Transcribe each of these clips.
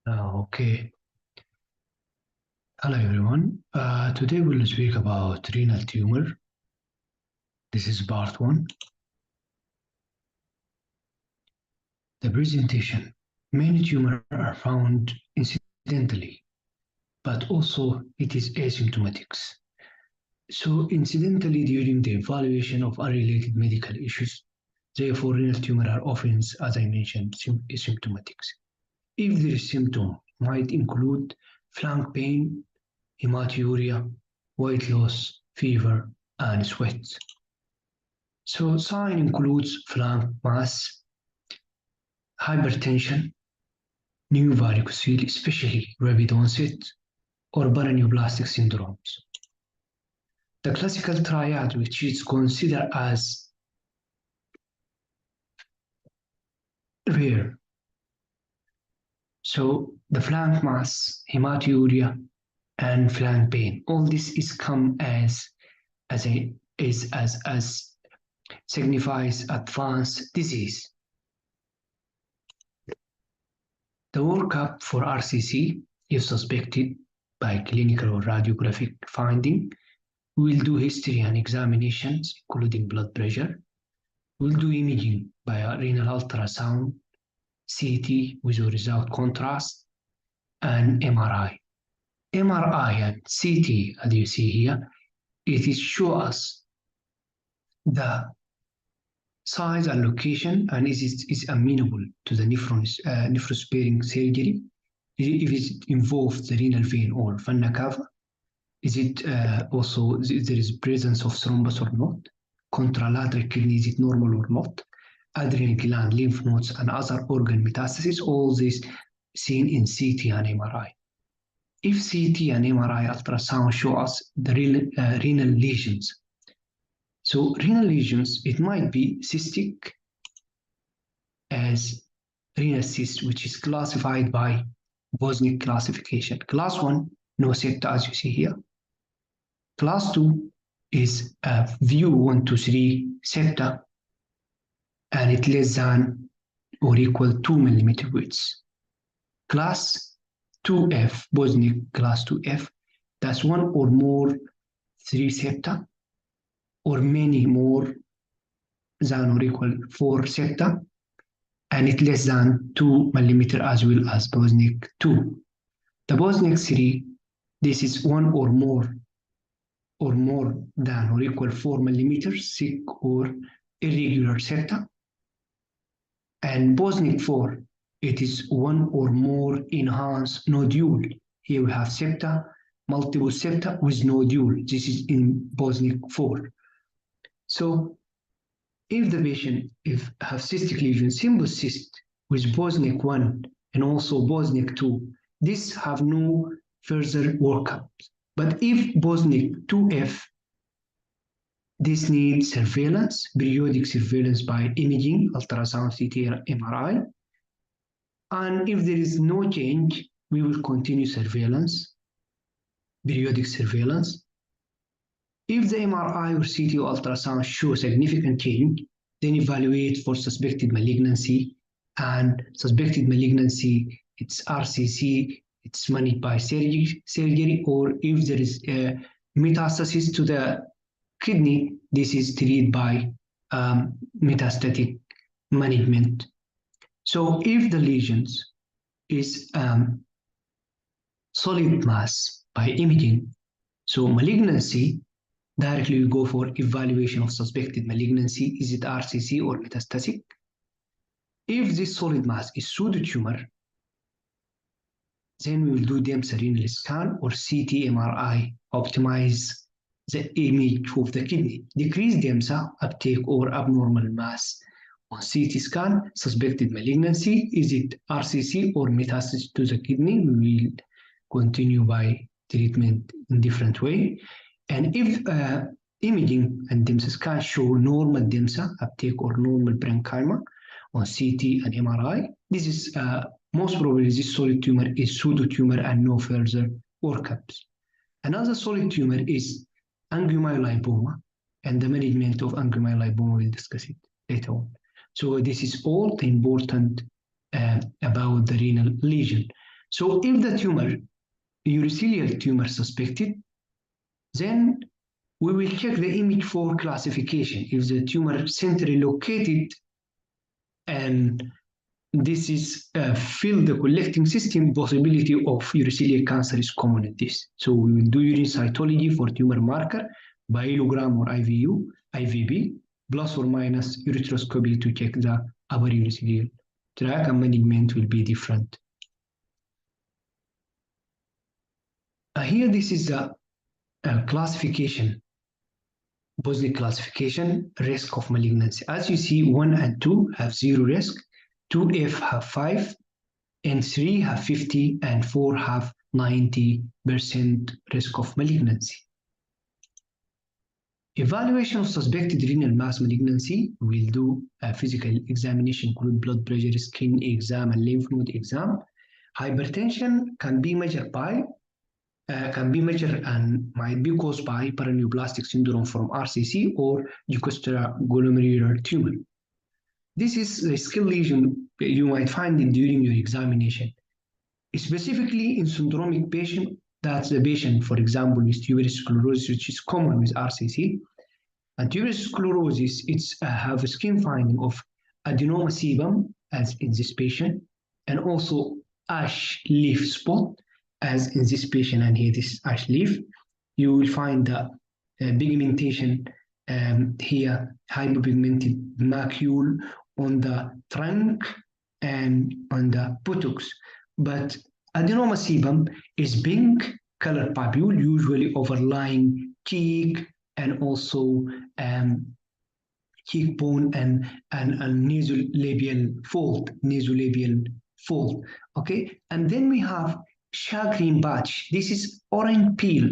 Okay. Hello, everyone. Today we'll speak about renal tumor. This is part one. The presentation. Many tumors are found incidentally, but also it is asymptomatics. So, incidentally, during the evaluation of unrelated medical issues, therefore, renal tumor are often, as I mentioned, asymptomatics. If the symptom might include flank pain, hematuria, weight loss, fever, and sweat. So sign includes flank mass, hypertension, new varicocele, especially rapid onset, or paraneoplastic syndromes. The classical triad, which is considered as rare. So the flank mass, hematuria, and flank pain. All this is come as signifies advanced disease. The workup for RCC, if suspected by clinical or radiographic finding, we'll do history and examinations, including blood pressure. We'll do imaging by a renal ultrasound, CT with or without contrast, and MRI. MRI and CT, as you see here, it is show us the size and location and is amenable to the nephron-sparing surgery. If it involves the renal vein or vena cava, is it also there is presence of thrombus or not? Contralateral kidney, is it normal or not? Adrenal gland, lymph nodes, and other organ metastases, all this seen in CT and MRI. If CT and MRI ultrasound show us the renal lesions, so renal lesions, it might be cystic as renal cyst, which is classified by Bosniak classification. Class 1, no septa, as you see here. Class 2 is view 1 to 3 septa, and it less than or equal 2 millimeter width. Class 2F, Bosniak class 2F, that's 1 or more 3 septa, or many more than or equal 4 septa, and it less than 2 millimeter as well as Bosniak 2. The Bosniak 3, this is 1 or more than or equal 4 millimeters thick or irregular septa. And Bosniak 4, it is 1 or more enhanced nodule. Here we have septa, multiple septa with nodule. This is in Bosniak 4. So if the patient have cystic lesion, simple cyst with Bosniak 1 and also Bosniak 2, this have no further workup. But if Bosniak 2F, this needs surveillance, periodic surveillance by imaging, ultrasound, CT, MRI. And if there is no change, we will continue surveillance, periodic surveillance. If the MRI or CT or ultrasound show significant change, then evaluate for suspected malignancy. And suspected malignancy, it's RCC, it's managed by surgery, or if there is a metastasis to the kidney, this is treated by metastatic management. So if the lesions is solid mass by imaging, so malignancy, directly we go for evaluation of suspected malignancy. Is it RCC or metastatic? If this solid mass is pseudotumor, then we will do DEMSA renal scan or CT MRI, optimize the image of the kidney. Decrease DEMSA uptake or abnormal mass on CT scan, suspected malignancy. Is it RCC or metastasis to the kidney? We will continue by treatment in different way. And if imaging and DEMSA scan show normal DEMSA uptake or normal parenchyma on CT and MRI, this is most probably this solid tumor is pseudotumor and no further workups. Another solid tumor is angiomyolipoma, and the management of angiomyolipoma, we'll discuss it later on. So this is all the important about the renal lesion. So if the tumor, urothelial tumor suspected, then we will check the image for classification. If the tumor centrally located and this is fill the collecting system, possibility of urothelial cancer is common in this. So we will do urine cytology for tumor marker, biogram or IVU, IVB, plus or minus ureteroscopy to check the upper urothelial tract, and management will be different. Here, this is the classification, Bosniak classification, risk of malignancy. As you see, 1 and 2 have 0 risk, 2F have 5, and 3 have 50, and 4 have 90% risk of malignancy. Evaluation of suspected renal mass malignancy, we'll do a physical examination, include blood pressure, skin exam, and lymph node exam. Hypertension can be measured and might be caused by paraneoplastic syndrome from RCC or extraglomerular tumor. This is a skin lesion you might find it during your examination. Specifically in syndromic patient, that's the patient, for example, with tuberous sclerosis, which is common with RCC. And tuberous sclerosis, it's have a skin finding of adenoma sebum, as in this patient, and also ash leaf spot, as in this patient, and here this ash leaf. You will find the pigmentation here, hypopigmented macule on the trunk and on the buttocks. But adenoma sebum is pink colored papule, usually overlying cheek and also cheekbone and nasolabial fold. Okay, and then we have shagreen patch. This is orange peel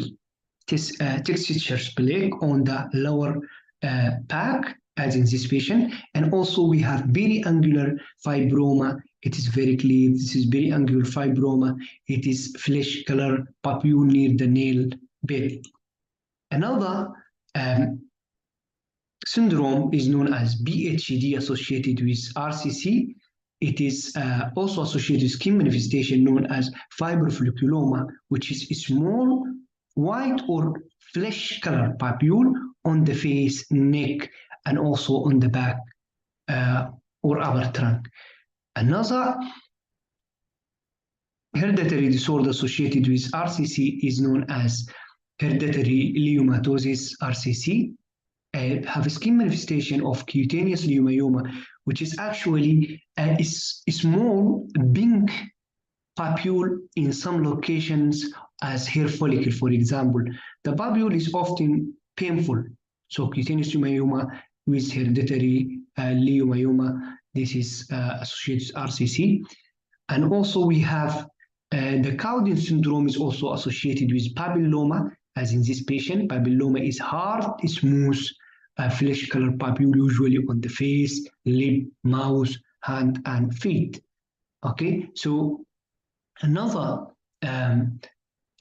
texture plaque on the lower back, as in this patient, and also we have very angular fibroma. It is very clear. This is very angular fibroma. It is flesh color papule near the nail bed. Another syndrome is known as BHD associated with RCC. It is also associated with skin manifestation known as fibrofolliculoma, which is a small white or flesh color papule on the face, neck, and also on the back or upper trunk. Another hereditary disorder associated with RCC is known as hereditary leiomyomatosis RCC. Have a skin manifestation of cutaneous leiomyoma, which is actually a small pink papule in some locations as hair follicle, for example. The papule is often painful. So cutaneous leiomyoma with hereditary leiomyoma, this is associated with RCC. And also we have the Cowden syndrome is also associated with papilloma, as in this patient. Papilloma is hard, smooth, flesh color papule, usually on the face, lip, mouth, hand, and feet. Okay, so another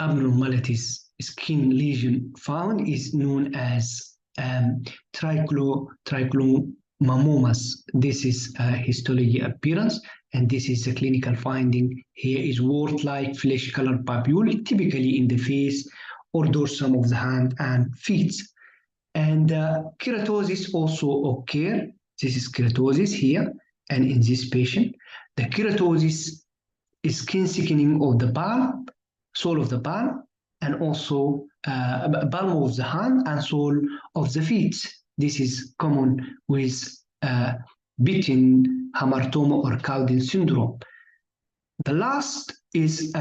abnormalities, skin lesion found is known as trichomoniasis. This is histology appearance, and this is the clinical finding. Here is wart-like flesh-colored papule, typically in the face or dorsum of the hand and feet. And keratosis also occur. This is keratosis here, and in this patient, the keratosis is skin thickening of the palm, sole of the palm, and also palm of the hand and sole of the feet. This is common with Bettin hamartoma or Cowden syndrome. The last is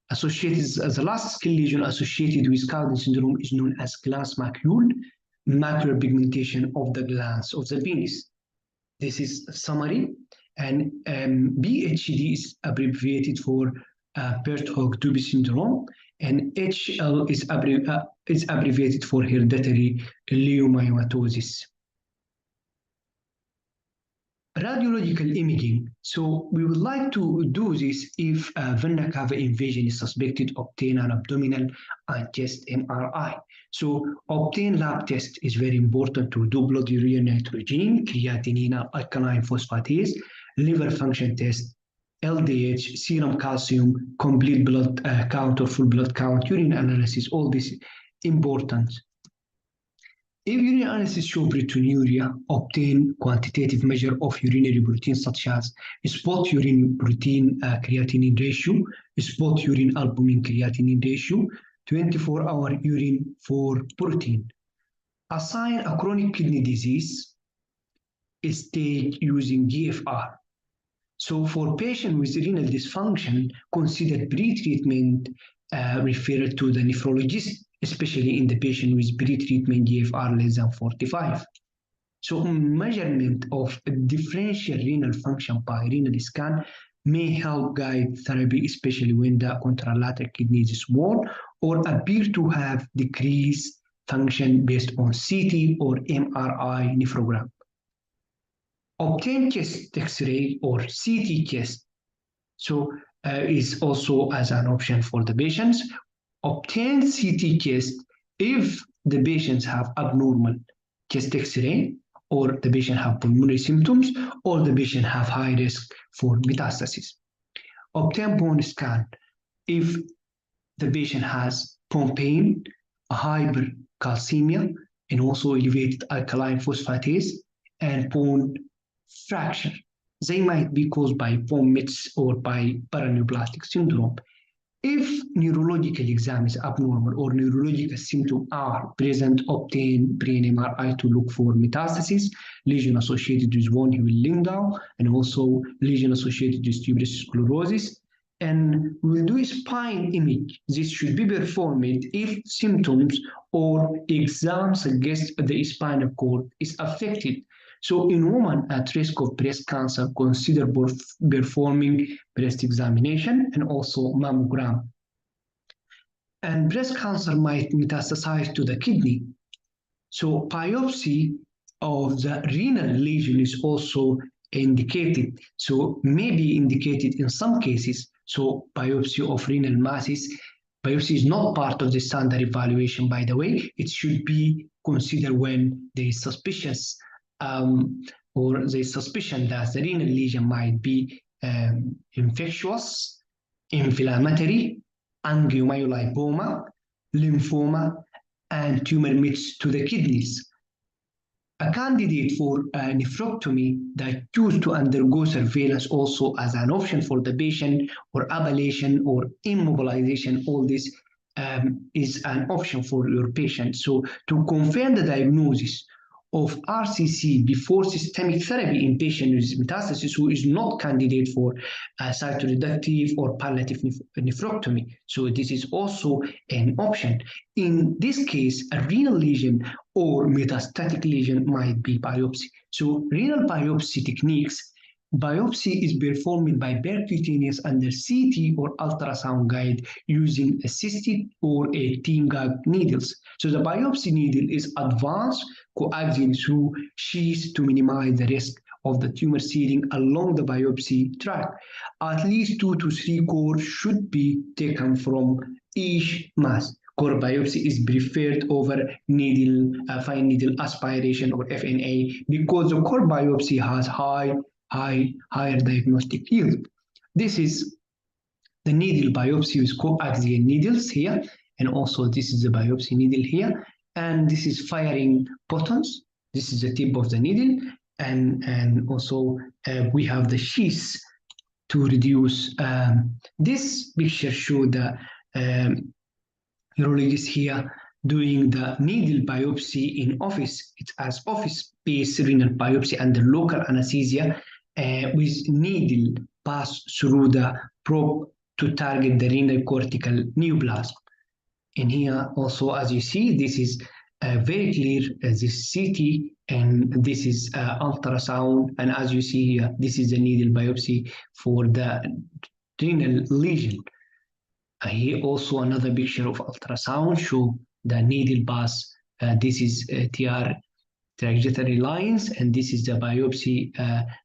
associated, the last skin lesion associated with Cowden syndrome is known as glans macule, macular pigmentation of the glands of the penis. This is a summary, and BHD is abbreviated for Birt-Hogg-Dubé syndrome, and HL is abbreviated for hereditary leiomyomatosis. Radiological imaging. So we would like to do this if vena cava invasion is suspected, obtain an abdominal and chest MRI. So obtain lab test is very important to do blood urea nitrogen, creatinine, alkaline phosphatase, liver function test, LDH, serum calcium, complete blood count or full blood count, urine analysis, all this important. If urine analysis show proteinuria, obtain quantitative measure of urinary protein such as spot urine protein creatinine ratio, spot urine albumin creatinine ratio, 24-hour urine for protein. Assign a chronic kidney disease stage using GFR. So for patients with renal dysfunction, consider pre-treatment referred to the nephrologist, especially in the patient with pre-treatment GFR less than 45. So measurement of differential renal function by renal scan may help guide therapy, especially when the contralateral kidney is small or appear to have decreased function based on CT or MRI nephrogram. Obtain chest X-ray or CT chest, so is also as an option for the patients. Obtain CT chest if the patients have abnormal chest X-ray, or the patient have pulmonary symptoms, or the patient have high risk for metastasis. Obtain bone scan if the patient has bone pain, hypercalcemia, and also elevated alkaline phosphatase and bone fracture. They might be caused by bone myths or by paraneoplastic syndrome. If neurological exam is abnormal or neurological symptoms are present, obtain brain MRI to look for metastasis, lesion associated with von Hippel-Lindau, and also lesion associated with tuberous sclerosis. And we'll do a spine image. This should be performed if symptoms or exam suggest the spinal cord is affected. So in women at risk of breast cancer, consider both performing breast examination and also mammogram. And breast cancer might metastasize to the kidney. So biopsy of the renal lesion is also indicated. So may be indicated in some cases. So biopsy of renal masses. Biopsy is not part of the standard evaluation, by the way. It should be considered when there is suspicious or the suspicion that the renal lesion might be infectious, inflammatory, angiomyolipoma, lymphoma, and tumor myths to the kidneys. A candidate for nephrectomy that choose to undergo surveillance also as an option for the patient, or ablation or immobilization, all this is an option for your patient. So to confirm the diagnosis of RCC before systemic therapy in patients with metastasis who is not candidate for cytoreductive or palliative nephrectomy. So this is also an option. In this case, a renal lesion or metastatic lesion might be biopsy. So renal biopsy techniques, biopsy is performed by percutaneous under CT or ultrasound guide using assisted or a team gag needles. So the biopsy needle is advanced coaxial through sheaths to minimize the risk of the tumor seeding along the biopsy tract. At least 2 to 3 cores should be taken from each mass. Core biopsy is preferred over needle, fine needle aspiration or FNA because the core biopsy has higher diagnostic yield. This is the needle biopsy with coaxial needles here, and also this is the biopsy needle here, and this is firing buttons. This is the tip of the needle, and also we have the sheath to reduce. This picture shows the urologist here doing the needle biopsy in office. It's as office-based renal biopsy under local anesthesia with needle pass through the probe to target the renal cortical neoplasm. And here also, as you see, this is very clear, this CT, and this is ultrasound. And as you see here, this is the needle biopsy for the renal lesion. Here also another picture of ultrasound show the needle pass. This is TR trajectory lines, and this is the biopsy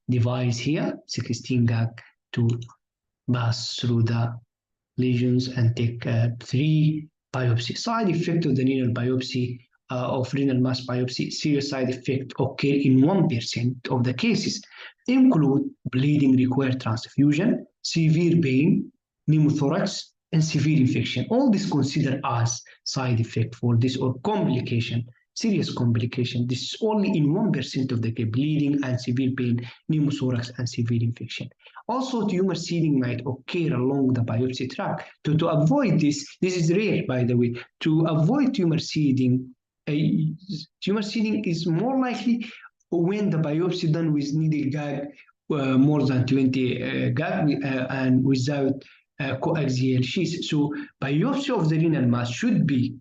device here, 16 gag to pass through the lesions and take 3 biopsy. Side effect of the renal biopsy of renal mass biopsy, serious side effect occur in 1% of the cases, include bleeding, require transfusion, severe pain, pneumothorax, and severe infection. All this considered as side effect for this or complication, serious complication. This is only in 1% of the case, bleeding and severe pain, pneumothorax, and severe infection. Also, tumor seeding might occur along the biopsy tract. To avoid this is rare, by the way. To avoid tumor seeding is more likely when the biopsy done with needle gag more than 20 gag and without coaxial sheath. So biopsy of the renal mass should be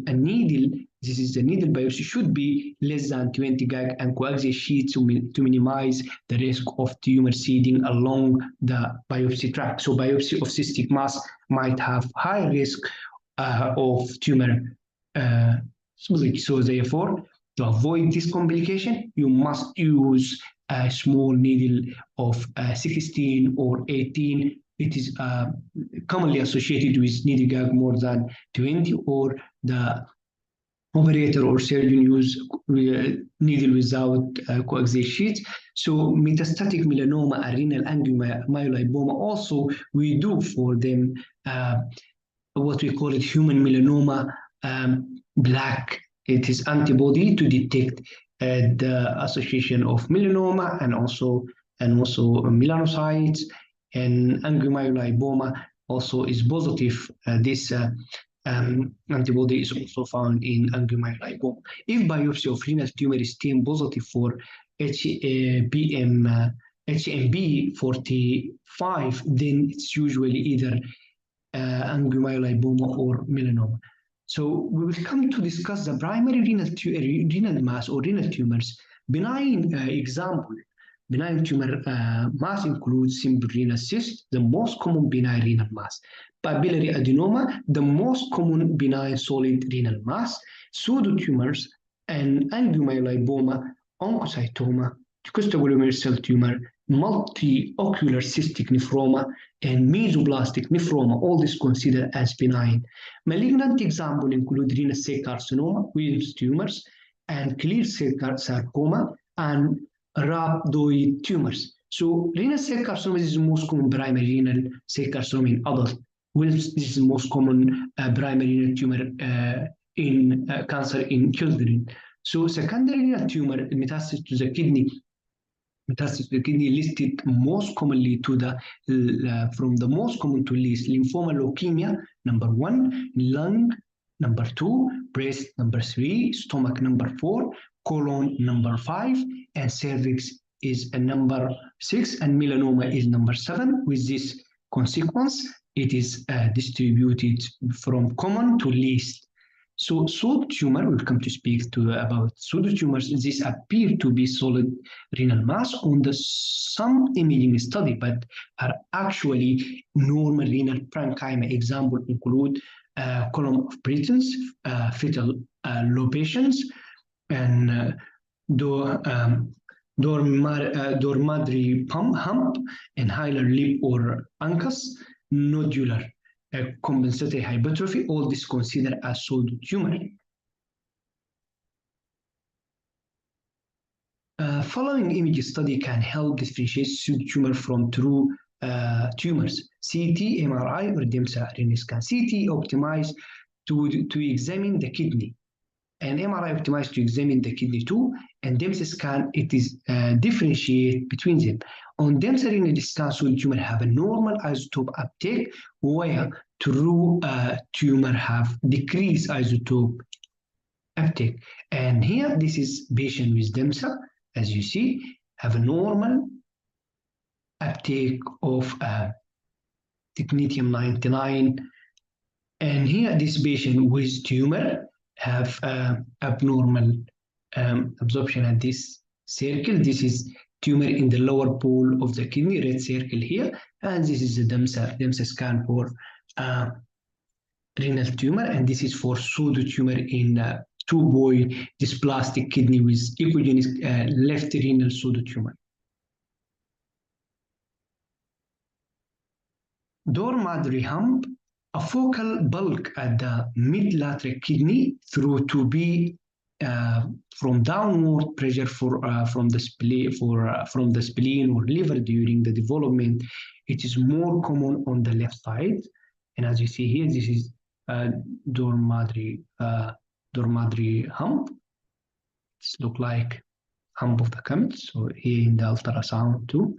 a needle. This is the needle biopsy should be less than 20 gag and coaxial sheath to minimize the risk of tumor seeding along the biopsy tract. So biopsy of cystic mass might have high risk of tumor smoothing. So therefore, to avoid this complication, you must use a small needle of 16 or 18. It is commonly associated with needle gag more than 20, or the operator or surgeon use needle without coaxial sheath. So metastatic melanoma and renal angiomyolipoma also we do for them what we call it human melanoma black. It is antibody to detect the association of melanoma and also melanocytes, and angiomyolipoma also is positive. This antibody is also found in angiomyolipoma. If biopsy of renal tumor is deemed positive for HMB45, then it's usually either angiomyolipoma or melanoma. So we will come to discuss the primary renal mass or renal tumors. Benign tumor mass includes simple renal cyst, the most common benign renal mass. Papillary adenoma, the most common benign solid renal mass. Pseudotumors and angiomyolipoma, oncocytoma, juxtaglomerular cell tumor, multi-ocular cystic nephroma, and mesoplastic nephroma, all this considered as benign. Malignant examples include renal cell carcinoma, Wilms tumors, and clear cell sarcoma, and rhabdoid tumors. So renal cell carcinoma is the most common primary renal cell carcinoma in adults. Wilms, this is the most common primary renal tumor in cancer in children. So secondary renal tumor metastasis to the kidney listed most commonly to the from the most common to least: lymphoma, leukemia, number 1, lung, number 2, breast, number 3, stomach, number 4, colon, number 5, and cervix is a number 6, and melanoma is number 7. With this consequence, it is distributed from common to least. So pseudotumor, we'll come to speak about pseudotumors. These appear to be solid renal mass on some imaging study, but are actually normal renal parenchyma. Examples include column of Britton's, fetal lobations, and Dormadry hump, and hilar lip or uncus, nodular compensatory hypertrophy, all this considered as pseudotumor. Following image study can help differentiate pseudotumor from true tumors. CT, MRI, or DEMSA renal scan. CT optimized to examine the kidney, and MRI optimized to examine the kidney too, and DEMSA scan, it is differentiate between them. On DEMSA renal scan, pseudotumor have a normal isotope uptake, where true tumor have decreased isotope uptake. And here, this is patient with DEMSA, as you see, have a normal uptake of technetium-99. And here, this patient with tumor have abnormal absorption at this circle. This is tumor in the lower pole of the kidney, red circle here, and this is the DEMSA scan for renal tumor, and this is for pseudotumor in 2-boy dysplastic kidney with echogenic left renal pseudotumor. Dormadry hump, a focal bulk at the mid-lateral kidney through 2B from downward pressure from the spleen or liver during the development. It is more common on the left side, and as you see here, this is dormitory hump. It look like hump of the camel. So here in the ultrasound too.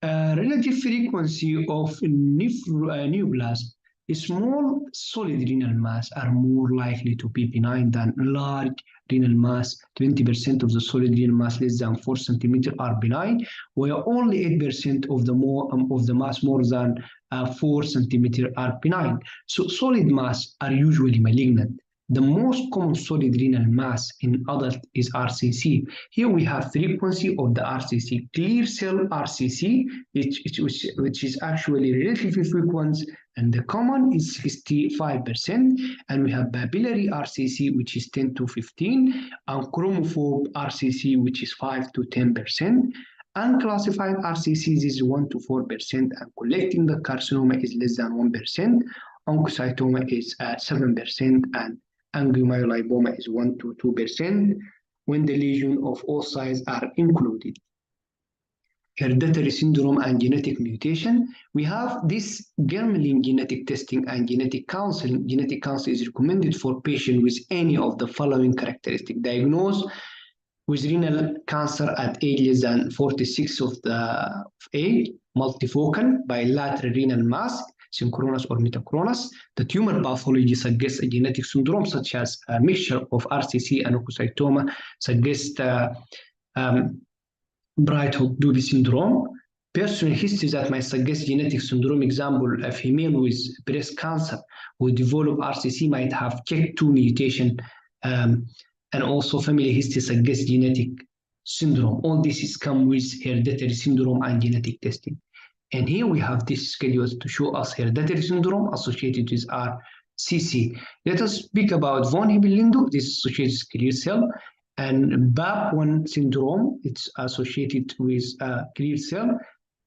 Relative frequency of neoplasm. Small solid renal mass are more likely to be benign than large renal mass. 20% of the solid renal mass less than 4 centimeters are benign, while only 8% of the mass more than 4 centimeters are benign. So solid mass are usually malignant. The most common solid renal mass in adult is RCC. Here we have frequency of the RCC, clear cell RCC, which is actually relatively frequent, and the common is 65%, and we have papillary RCC, which is 10 to 15, and chromophobe RCC, which is 5 to 10%. Unclassified RCCs is 1 to 4%, and collecting the carcinoma is less than 1%. Oncocytoma is 7%, and angiomyolipoma is 1 to 2% when the lesions of all sizes are included. Hereditary syndrome and genetic mutation. We have this Germline genetic testing and genetic counseling. Genetic counseling is recommended for patients with any of the following characteristics. Diagnosed with renal cancer at age less than 46 of age, multifocal, bilateral renal mass, synchronous or metachronous. The tumor pathology suggests a genetic syndrome such as a mixture of RCC and oncocytoma, suggests Bright-Hogg-Dubé syndrome. Personal history that might suggest genetic syndrome. Example, a female with breast cancer who develop RCC might have CHEK2 mutation, and also family history suggests genetic syndrome. All this is come with hereditary syndrome and genetic testing. And here we have this schedule to show us hereditary syndrome associated with RCC. Let us speak about von Hippel-Lindau. This is associated with clear cell. And BAP1 syndrome, it's associated with clear cell.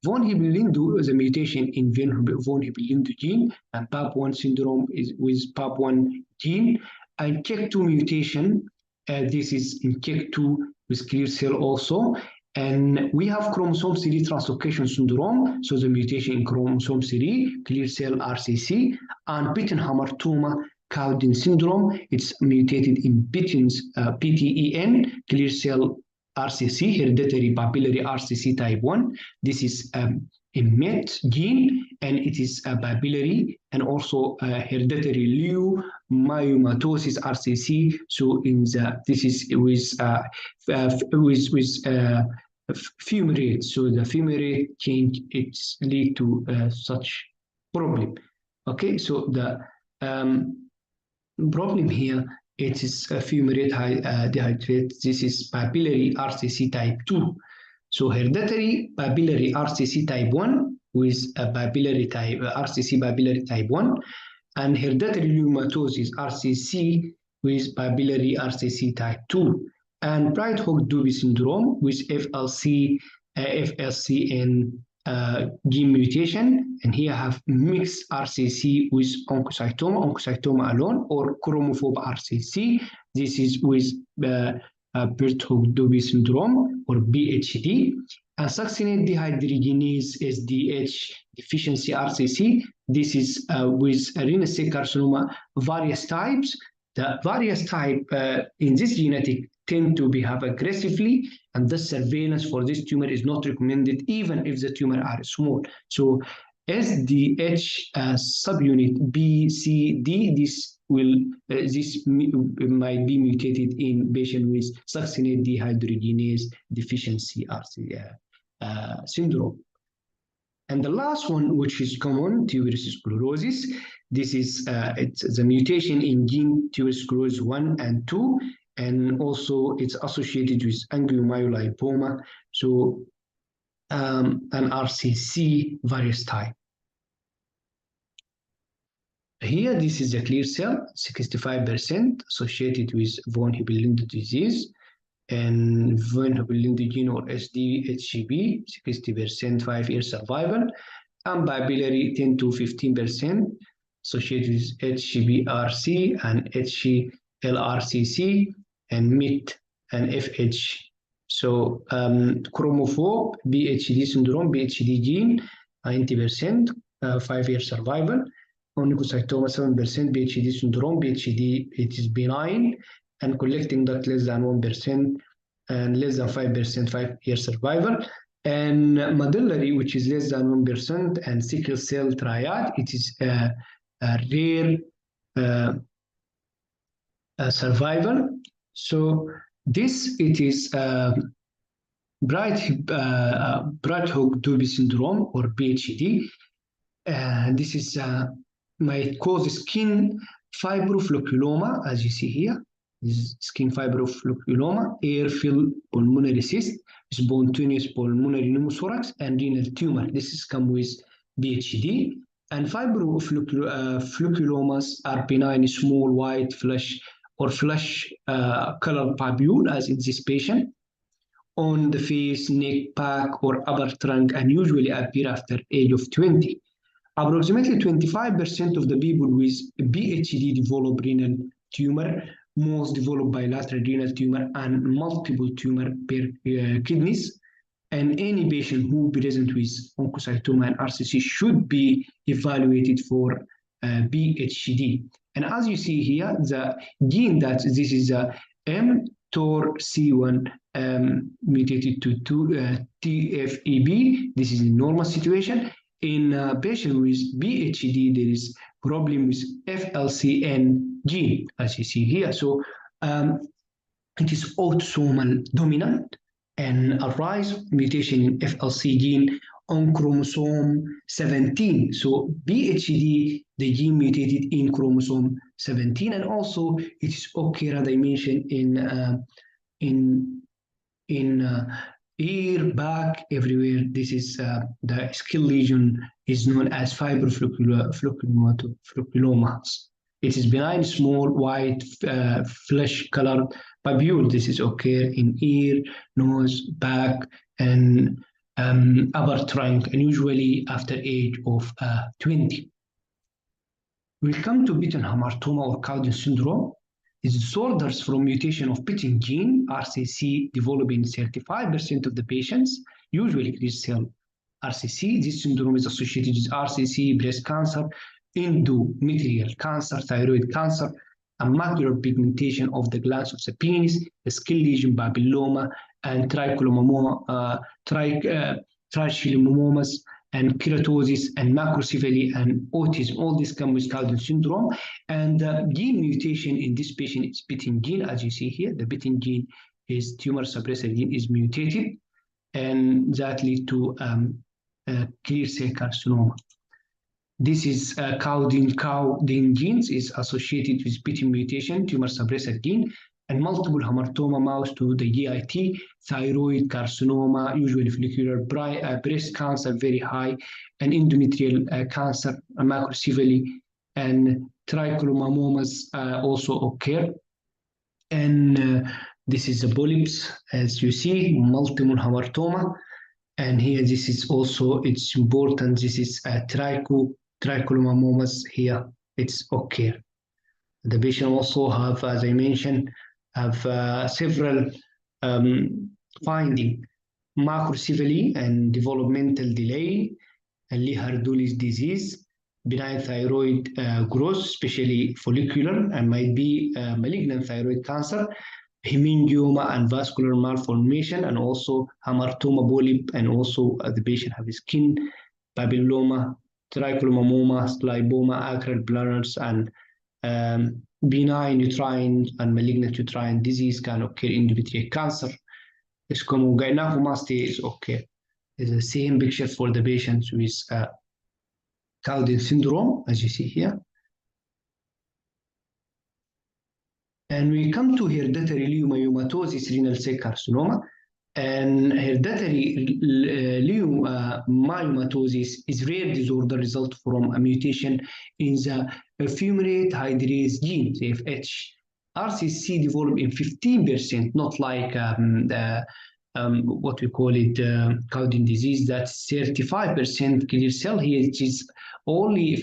Von Hippel-Lindau is a mutation in von Hippel-Lindau gene, and BAP1 syndrome is with BAP1 gene. And CHEK2 mutation, this is in CHEK2 with clear cell also. And we have chromosome 3 translocation syndrome, so the mutation in chromosome 3, clear cell RCC, and Pittenhammer-Tumor-Cowden syndrome. It's mutated in Pitten's PTEN, clear cell RCC, hereditary papillary RCC type 1. This is a MET gene, and it is a papillary and also hereditary leiomyomatosis RCC. So this is with fumarate. So the fumarate change it's lead to such problem. Okay, so the problem here, it is fumarate dehydrate. This is papillary RCC type 2. So hereditary papillary RCC type 1 with a papillary type RCC papillary type 1, and hereditary leiomyomatosis RCC with papillary RCC type 2, and Bright-Hogg-Dubé syndrome with FLC and gene mutation. And here I have mixed RCC with oncocytoma alone, or chromophobe RCC. This is with Bright-Hogg-Dubé syndrome, or BHD. And succinate dehydrogenase SDH deficiency RCC. This is with renal cell carcinoma, various types. The various type in this genetic tend to behave aggressively, and thus surveillance for this tumor is not recommended even if the tumor are small. So SDH subunit B, C, D, this might be mutated in patient with succinate dehydrogenase deficiency syndrome. And the last one, which is common, tuberous sclerosis. This is it's the mutation in gene tuberous sclerosis 1 and 2, and also it's associated with angiomyolipoma. So an RCC various type. Here, this is a clear cell, 65% associated with von Hippel-Lindau disease, and von Hippel-Lindau gene or SDHGB, 60%, 5-year survival, and papillary 10 to 15% associated with HGBRC and HGLRCC, and MIT and FH. So chromophobe, BHD syndrome, BHD gene, 90%, 5-year survival. Onychocytoma, 7%, BHD syndrome, BHD, it is benign, and collecting duct less than 1%, and less than 5%, 5-year survival. And medullary, which is less than 1%, and sickle cell triad, it is a rare survival. So this, it is Bright-Hogg-Dubé syndrome, or BHD. This is might cause skin fibroflocculoma, as you see here. This is skin fibroflocculoma, air-filled pulmonary cyst, spontaneous pulmonary pneumothorax, and renal tumor. This is come with BHD. And fibroflocculomas are benign, small, white, flesh or flesh-colored papule, as in this patient, on the face, neck, back, or upper trunk, and usually appear after age of 20. Approximately 25% of the people with BHD develop renal tumor, most develop bilateral renal tumor and multiple tumor per kidneys. And any patient who present with oncocytoma and RCC should be evaluated for BHD. And as you see here, the gene that this is a mTORC1 mutated to TFEB. This is a normal situation. In a patient with BHD, there is problem with FLCN gene, as you see here. So it is autosomal dominant and arise mutation in FLC gene on chromosome 17. So BHD, the gene mutated in chromosome 17, and also it is occur, as I mentioned, in ear, back, everywhere. This is the skill lesion is known as fibroflocculomas. It is benign, small, white, flesh-colored papule. This is occur in ear, nose, back, and upper trunk, and usually after age of 20. We come to Betton hamartoma or Cowden syndrome. It's disorders from mutation of Betton gene, RCC, developing 35% of the patients, usually clear cell RCC. This syndrome is associated with RCC, breast cancer, endometrial cancer, thyroid cancer, a macular pigmentation of the glands of the penis, the skin lesion, papilloma, and trichomoniasis, and keratosis, and macrocephaly, and autism. All this come with Cowden syndrome. And gene mutation in this patient is Betton gene, as you see here. The Betton gene is tumor suppressor gene is mutated, and that lead to clear cell carcinoma. This is Cowden genes is associated with Betton mutation, tumor suppressor gene, and multiple hamartoma mouse to the GIT, thyroid carcinoma, usually follicular breast cancer, very high, and endometrial cancer, macrocephaly, and trichomoniasis also occur. And this is the polyps, as you see, multiple hamartoma. And here, this is also, it's important, this is a trichomoniasis here, it's occur. The patient also have, as I mentioned, have several findings: macrocephaly and developmental delay, Lee-Hardulis disease, benign thyroid growth, especially follicular, and might be malignant thyroid cancer, hemangioma and vascular malformation, and also hamartoma polyp, and also the patient have skin papilloma, trichomoniasis, lipoma, acral planners, and benign uterine and malignant uterine disease can occur in endometrial cancer. Gynecomastia is occur. It's the same picture for the patients with Cowden syndrome, as you see here. And we come to hereditary leiomyomatosis renal cell carcinoma. And hereditary leiomyomatosis is rare disorder result from a mutation in the fumarate hydrase gene, FH. RCC developed in 15%, not like what we call it Cowden disease, that's 35% clear cell. Here it is only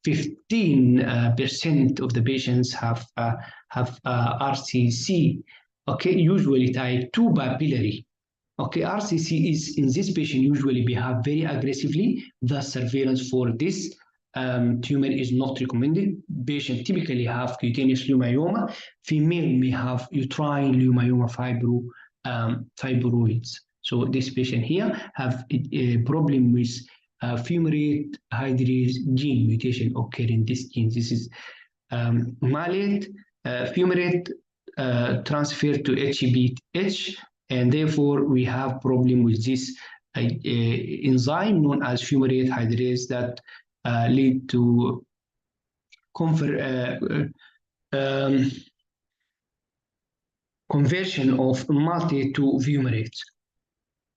15% of the patients have RCC. Okay, usually type 2 papillary. Okay, RCC is in this patient usually behave very aggressively. Thus, surveillance for this tumor is not recommended. Patient typically have cutaneous leiomyoma. Female may have uterine leiomyoma fibroids. So this patient here have a problem with fumarate hydrase gene mutation occur in this gene. This is malate fumarate transfer to HBH, and therefore we have problem with this enzyme known as fumarate hydrase that lead to conversion of malate to fumarate.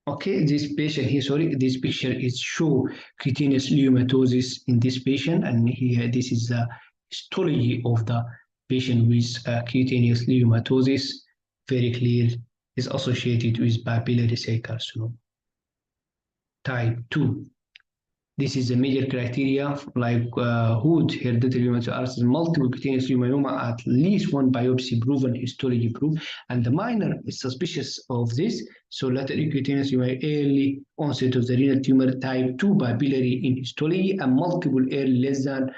Okay, this patient here, sorry, this picture is show cutaneous leishmaniasis in this patient, and here this is the histology of the patient with cutaneous leishmaniasis. Very clear, is associated with papillary cell carcinoma type 2. This is a major criteria like Hood hereditary rheumatoid multiple cutaneous leiomyoma, at least one biopsy proven, histology proof, and the minor is suspicious of this. So lateral cutaneous leiomyoma, early onset of the renal tumor, type 2 papillary in histology, and multiple early less than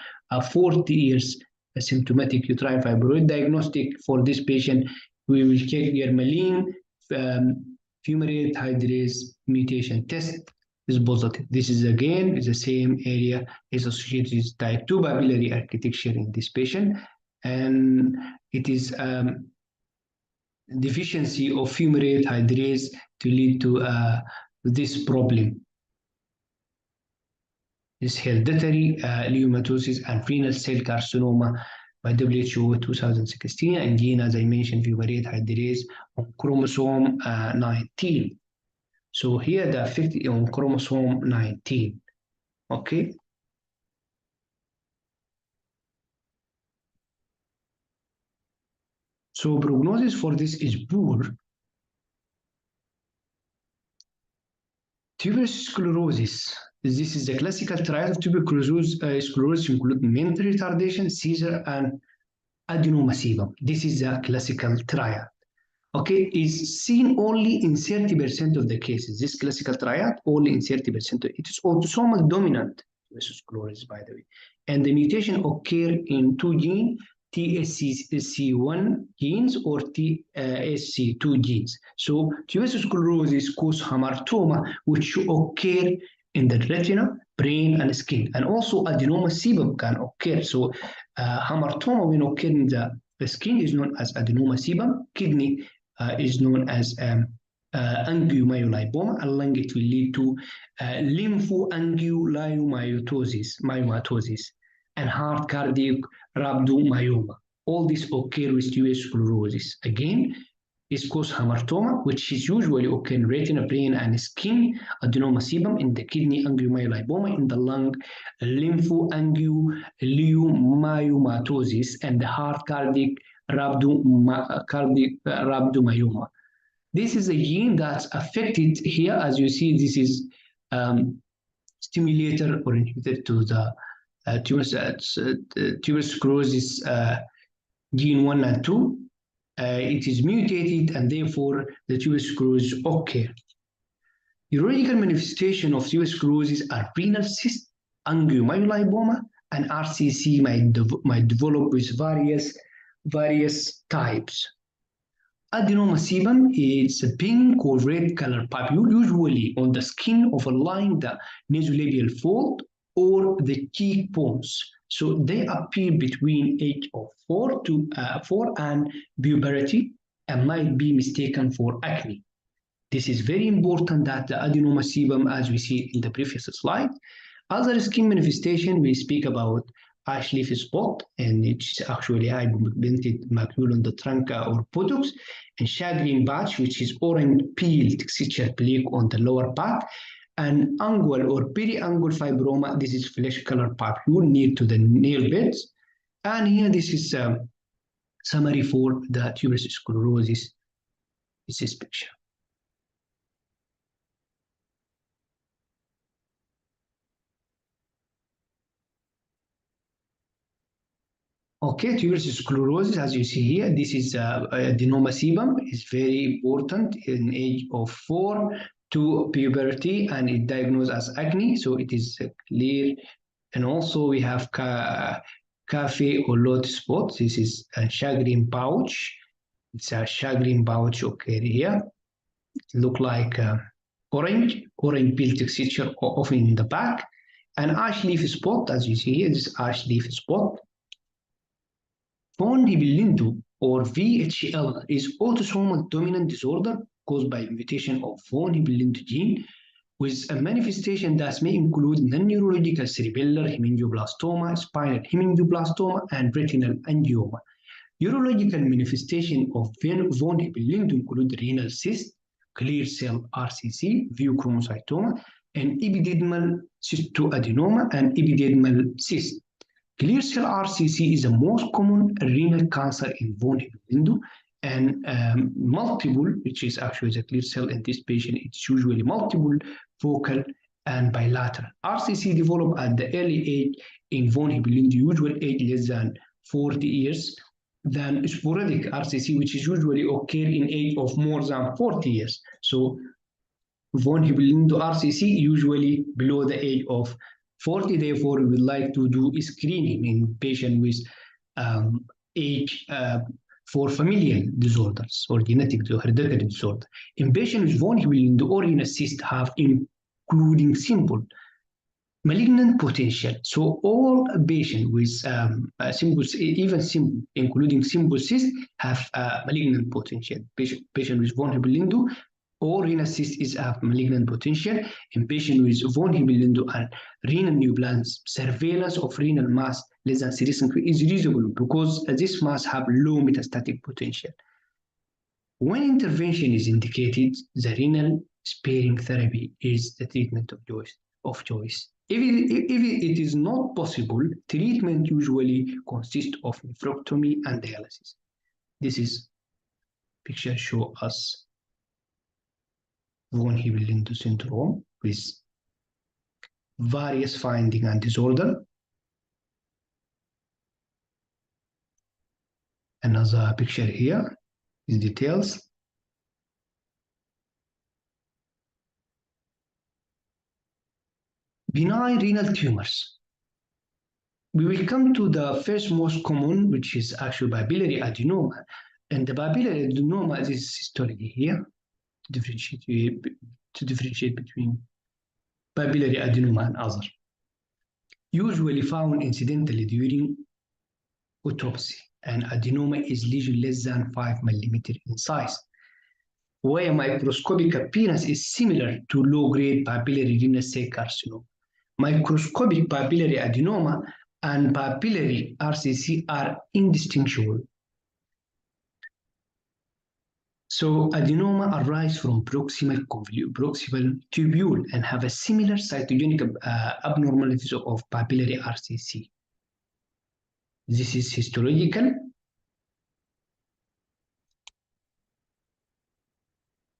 40 years symptomatic uterine fibroid. Diagnostic for this patient, we will check Germline fumarate hydrase mutation test. Is positive. This is again is the same area is associated with type 2 papillary architecture in this patient, and it is deficiency of fumarate hydrase to lead to this problem. This hereditary leiomyomatosis and renal cell carcinoma by WHO 2016, and gene, as I mentioned, fumarate hydrase on chromosome 19. So here the effect on chromosome 19, okay? So prognosis for this is poor. Tuberous sclerosis. This is the classical triad of tuberous sclerosis, include mental retardation, seizure, and adenoma sebum. This is a classical triad. Okay, is seen only in 30% of the cases. This classical triad only in 30%. It is autosomal dominant sclerosis, by the way. And the mutation occur in two genes, TSC1 genes or TSC2 genes. So tuberous sclerosis causes hamartoma, which occur in the retina, brain, and skin. And also adenoma sebum can occur. So hamartoma when occur in the skin is known as adenoma sebum. Kidney is known as angiomyolipoma, and lung it will lead to lymphoangiomyomatosis, and heart cardiac rhabdomyoma. All this occur with tuberous sclerosis. Again, is caused hamartoma, which is usually occur in retina, brain, and skin, adenoma sebum in the kidney, angiomyolipoma in the lung, lymphoangiomyomatosis, and the heart cardiac rhabdomyoma. This is a gene that's affected here. As you see, this is stimulator oriented to the tuberous sclerosis gene 1 and 2. It is mutated, and therefore the tuberous sclerosis occur. Urological manifestation of tuberous sclerosis are renal cyst, angiomyolipoma, and RCC might develop with various types. Adenoma sebum is a pink or red color papule, usually on the skin overlying the nasolabial fold or the cheekbones. So they appear between age of 4 and puberty and might be mistaken for acne. This is very important that the adenoma sebum, as we see in the previous slide. Other skin manifestation, we speak about ash leaf spot, and it's actually hypopigmented macule on the trunca or buttocks, and shagreen patch, which is orange peel texture plaque on the lower back, and angular or periangular fibroma. This is flesh color papule near to the nail beds. And here this is a summary for the tuberous sclerosis. This is picture. Okay, tuberous sclerosis, as you see here, this is adenoma sebum. It's very important in age of 4 to puberty, and it diagnosed as acne, so it is clear. And also we have cafe or lot spot. This is a shagreen pouch. It's a shagreen pouch, okay, here. It look like orange peel texture often in the back. An ash leaf spot, as you see here, this ash leaf spot. Von Hippel-Lindau or VHL is autosomal dominant disorder caused by mutation of von Hippel-Lindau gene with a manifestation that may include non-neurological cerebellar hemangioblastoma, spinal hemangioblastoma, and retinal angioma. Urological manifestation of von Hippel-Lindau include renal cyst, clear cell RCC, pheochromocytoma, and epididymal cystoadenoma and epididymal cyst. Clear cell RCC is the most common renal cancer in von Hippel-Lindau, and multiple, which is actually the clear cell in this patient, it's usually multiple, focal, and bilateral. RCC develop at the early age in von Hippel-Lindau, usual age less than 40 years, than sporadic RCC, which is usually occur in age of more than 40 years. So von Hippel-Lindau RCC usually below the age of 40, therefore, we would like to do screening in patients with age for familial disorders or genetic or hereditary disorder. In patients with von Hippel-Lindau or renal cyst have including simple malignant potential. So all patients with simple, even simple, including simple cyst, have malignant potential. Patient with von Hippel-Lindau or renal cyst is a malignant potential. In patients with von Hippel-Lindau and renal neoplasms, surveillance of renal mass less than 3 cm is reasonable because this mass have low metastatic potential. When intervention is indicated, the renal sparing therapy is the treatment of choice. If it is not possible, treatment usually consists of nephrectomy and dialysis. This is picture show us von Hippel-Lindau syndrome with various findings and disorder. Another picture here is details. Benign renal tumors. We will come to the first most common, which is actually papillary adenoma. And the papillary adenoma is histology here to differentiate between papillary adenoma and other. Usually found incidentally during autopsy, and adenoma is lesion less than 5 mm in size, where microscopic appearance is similar to low-grade papillary renal cell carcinoma. Microscopic papillary adenoma and papillary RCC are indistinguishable. So adenoma arise from proximal tubule and have a similar cytogenic abnormalities of papillary RCC. This is histological.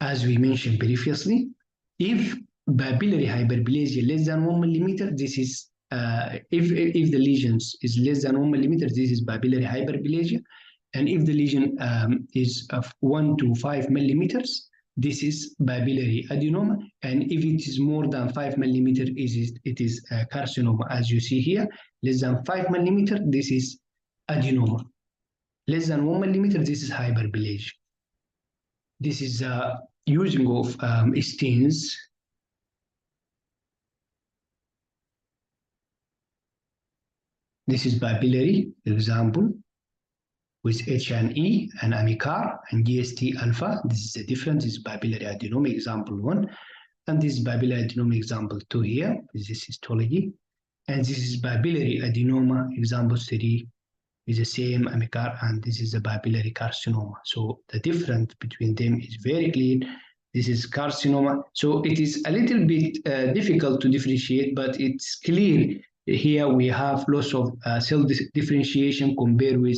As we mentioned previously, if papillary hyperplasia less than 1 mm, this is if the lesions is less than 1 mm, this is papillary hyperplasia, and if the lesion is of 1 to 5 mm, this is papillary adenoma, and if it is more than 5 mm, it is carcinoma. As you see here, less than 5 mm, this is adenoma. Less than 1 mm, this is hyperplasia. This is using of stents. This is papillary example with H&E and Amicar and GST alpha. This is the difference. This is papillary adenoma example 1, and this is papillary adenoma example 2 here. This is histology, and this is papillary adenoma example 3 is the same Amicar, and this is the papillary carcinoma. So the difference between them is very clear. This is carcinoma, so it is a little bit difficult to differentiate, but it's clear. Here we have loss of cell differentiation compared with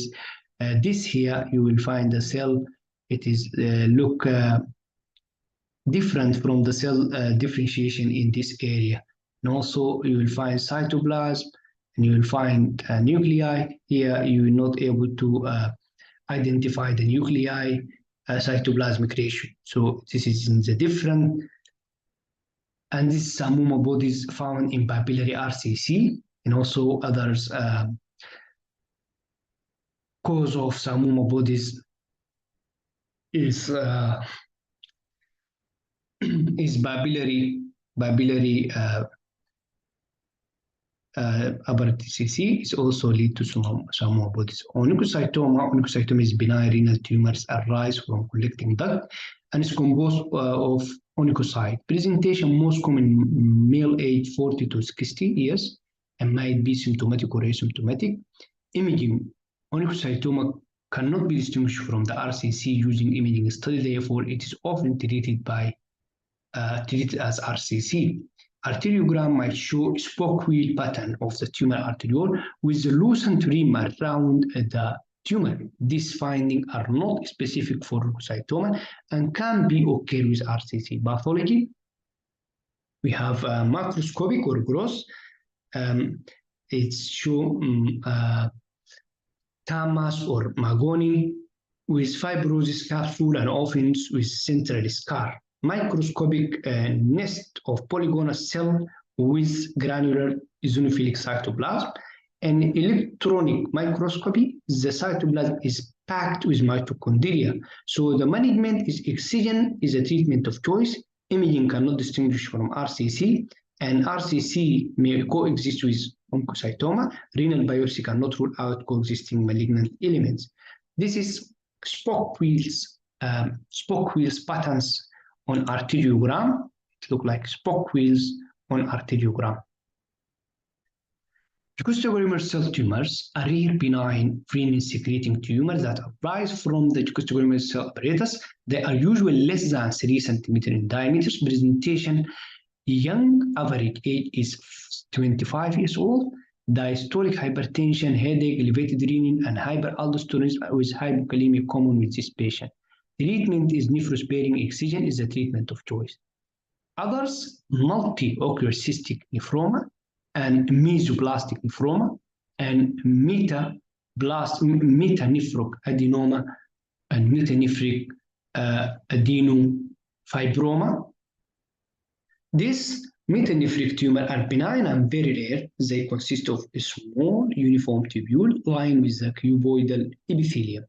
this here. You will find the cell, it is look different from the cell differentiation in this area. And also you will find cytoplasm and you will find nuclei. Here, you will not able to identify the nuclei cytoplasmic ratio. So this is in the different, and this Samuma bodies found in papillary RCC and also others. Cause of Samuma bodies is papillary aberrant is also lead to Samuma bodies. Onychocytoma is benign renal tumors arise from collecting duct and is composed of onychocyte. Presentation most common male age 40 to 60 years and might be symptomatic or asymptomatic. Imaging onychocytoma cannot be distinguished from the RCC using imaging study. Therefore, it is often treated as RCC. Arteriogram might show spoke wheel pattern of the tumor arteriole with the lucent rim around the tumor. These findings are not specific for onychocytoma and can be occur with RCC pathology. We have macroscopic or gross. It's show Tamas or Magoni with fibrosis capsule and often with central scar. Microscopic nest of polygonal cell with granular eosinophilic cytoplasm. And electronic microscopy, the cytoplasm is packed with mitochondria. So the management is excision is a treatment of choice. Imaging cannot distinguish from RCC, and RCC may coexist with oncocytoma. Renal biopsy cannot rule out coexisting malignant elements. This is spoke wheels patterns on arteriogram. It looks like spoke wheels on arteriogram. Juxtaglomerular cell tumors are rare benign renin-secreting tumors that arise from the juxtaglomerular cell apparatus. They are usually less than 3 cm in diameter. Presentation: young, average age is 25 years old. Diastolic hypertension, headache, elevated renin, and hyperaldosteronism with hypokalemia common with this patient. Treatment is nephrospastic excision is the treatment of choice. Others, multi-ocular cystic nephroma and mesoplastic nephroma and metanephric adenoma and metanephric adenofibroma. This metanephric tumor are benign and very rare. They consist of a small uniform tubule lined with a cuboidal epithelium.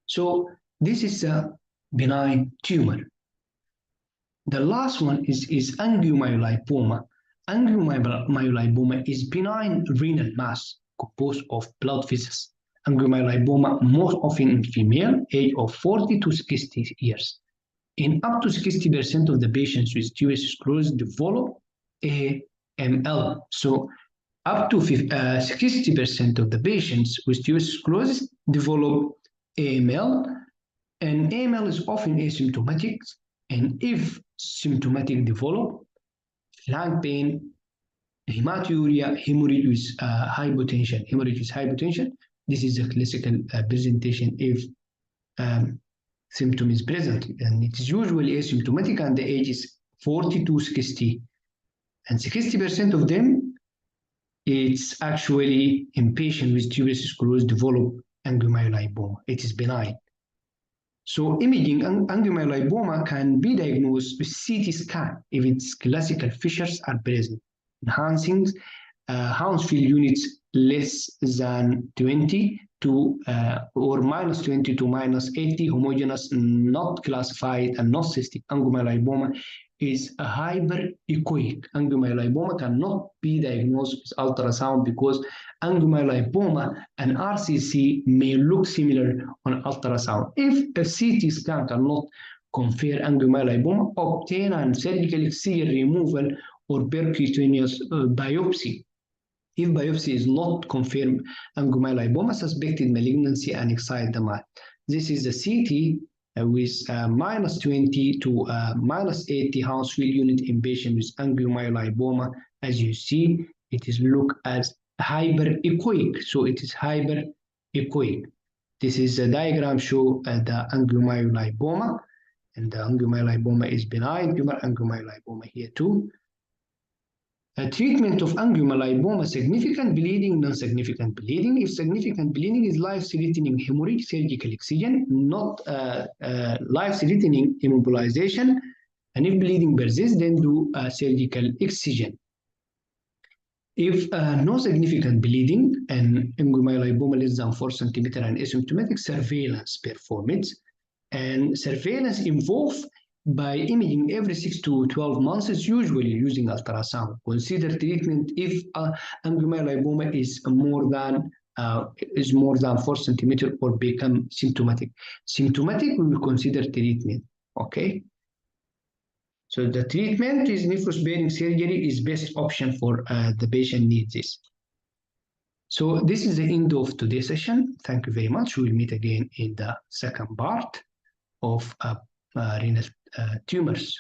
So this is a benign tumor. The last one is angiomyolipoma. Angiomyolipoma is benign renal mass composed of blood vessels. Angiomyolipoma most often in female, age of 40 to 60 years. In up to 60% of the patients with tuberous sclerosis develop AML. So up to 60% of the patients with tuberous sclerosis develop AML, and AML is often asymptomatic, and if symptomatic develop, flank pain, hematuria, hemorrhage with hypotension. This is a classical presentation if symptom is present, and it is usually asymptomatic, and the age is 40 to 60. And 60% of them, it's actually in patients with tuberous sclerosis develop angiomyolipoma. It is benign. So imaging angiomyolipoma can be diagnosed with CT scan if its classical fissures are present. Enhancing Hounsfield units less than 20 to or minus 20 to minus 80, homogeneous, not classified, and not cystic angiomyolipoma is a hyperechoic. Angiomyolipoma cannot be diagnosed with ultrasound because angiomyolipoma and RCC may look similar on ultrasound. If a CT scan cannot confirm angiomyolipoma, obtain a surgical excision removal or percutaneous biopsy. If biopsy is not confirmed angiomyolipoma, suspected malignancy and excite the mind. This is the CT with minus 20 to minus 80 Hounsfield unit in patient with angiomyolipoma. As you see, it is looked as hyperechoic, so it is hyperechoic. This is a diagram show the angiomyolipoma, and the angiomyolipoma is benign tumor angiomyolipoma here too. Treatment of angiomyolipoma, significant bleeding, non-significant bleeding. If significant bleeding is life-threatening hemorrhage, surgical excision, not life-threatening immobilization. And if bleeding persists, then do surgical excision. If no significant bleeding and angiomyolipoma less than 4 centimeter and asymptomatic, surveillance performed. And surveillance involved by imaging every 6 to 12 months, is usually using ultrasound. Consider treatment if angiomyolipoma is more than 4 centimeter or become symptomatic. Symptomatic, we will consider treatment. Okay. So the treatment is nephrospastic surgery is best option for the patient needs this. So this is the end of today's session. Thank you very much. We'll meet again in the second part of renal tumors.